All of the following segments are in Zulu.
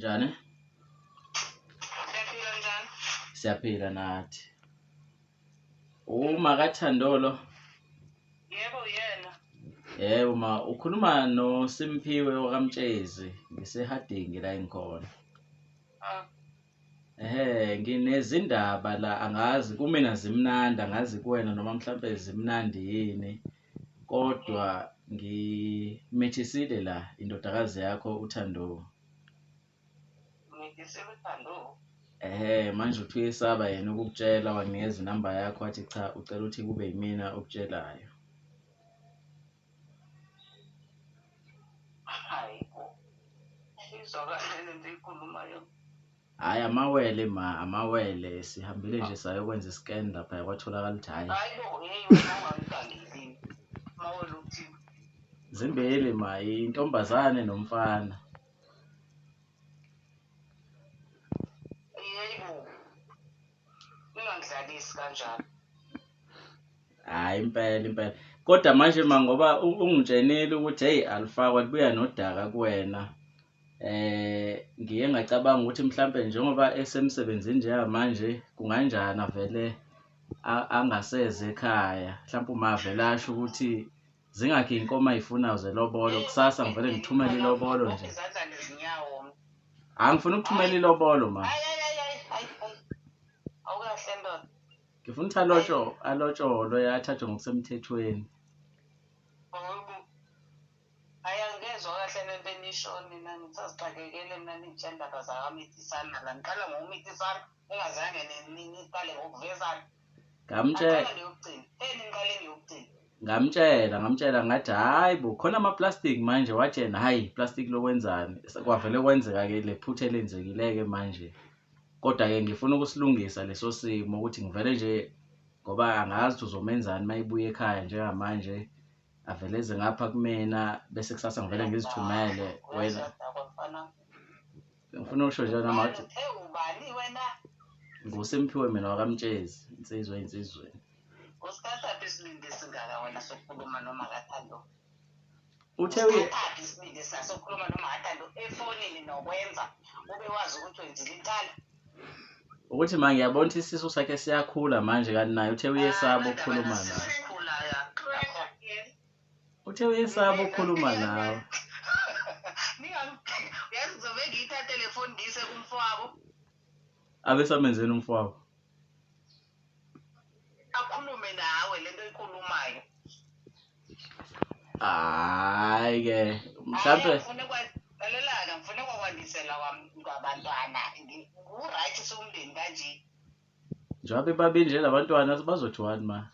Njani? Siyaphila njani? Siyaphila nathi. Uma kaThandolo. Yebo yena. Yebo ukhuluma noSimphiwe wakaMtshezi ngisehadingi la engikhona. Nginezindaba la angazi kumina zimnandi angazi kuwena noma mhlambe zimnandi yini. Kodwa ngimethisile la indodakazi yakho uThando. Ngithi uThando. Manje uthi uyesaba yena ukukutshela wanginikeza inamba yakho wathi cha ucela ukuthi kube yimina okutshelayo. Hayibo. Izwakale lento ikhulumayo. Hhayi amawele sihambile nje sayokwenza iscan lapha kwatholakala ukuthi hhayi. Hayibo wena ungangiqaleli. Amawele uthini? Zimbili intombazane nomfana. Yebo. Ningangidlalisi kanjalo. Hhayi impela. Kodwa manje ngoba ungitshenile ukuthi hey alifakwa libuya nodaka kuwena. Ngiye ngacabanga ukuthi mhlampe njengoba esemsebenzini njengamanje kunganjani avele angaseze ekhaya. Mhlawumbe uma vele asho ukuthi zingakhi iy'nkomo ay'funayo zelobolo kusasa ngivele ngithumele ilobolo nje. Izandla nezinyawo. Angifuni ukuthumela ilobolo ma. Hayi. Awukahle ndoda. Ngifuna ukuthi alotsholwe athathwe ngokusemthethweni. Hayi angezwa kahle lento enisho mina ngisazixakekele mina niy'tshela zakamithisana la ngiqala ngokumithisana engazange niqale ngokuvezana. Ngamtshela ngathi hhayi bo khona amaplastiki manje wathi yena hhayi plastiki lokwenzani kwavele kwenzeka-ke le phutha elenzekile-ke manje. Kodwa-ke ngifuna ukusilungisa leso simo ukuthi ngivele nje ngoba angazi ukuthi uzomenzani uma ebuya ekhaya njengamanje avele eze ngapha kumina bese kusasa ngivele ngizithumele wena. Ngifuna ukusho njalo noma wathi ubani wena? nguSimphiwe mina wakaMtshezi insizweni. Usithathaphi isibindi singaka wena sokukhuluma noma kaThando? Usithathaphi isibindi sokukhuluma noma kaThando efonini nokwenza ube wazi ukuthi wenzile icala? Ukuthi ma ngiyabona ukuthi isisu sakhe siyakhula manje kanti naye uthe uyesaba ukukhuluma nawe. Uthe uyesaba ukukhuluma nawe. Uyazi ngizobe ngiyithathe le foni ngiyise kumfowabo. Abesamenzeni umfowabo? Akhulume nawe lento oyikhulumayo. Hhayi-ke mhlampe ngifune kwakwandisela kwabantwana ku-right somndeni kanje. njengoba babili nje labantwana bazothi wani ma?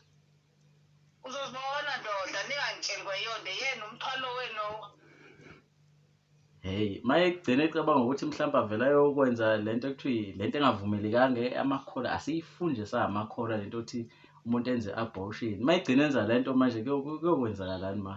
Uzozibona ndoda ningangitsheli kweyonde yena umthwalo wenu. Hey uma egcina ecabanga ukuthi mhlawumbe avele ayokwenza lento ekuthiwa lento engavumelekanga amakhola asiyifuni nje sahamakhola lento yokuthi umuntu enze abortion. Uma egcina enza lento manje kuyokwenzakalani ma?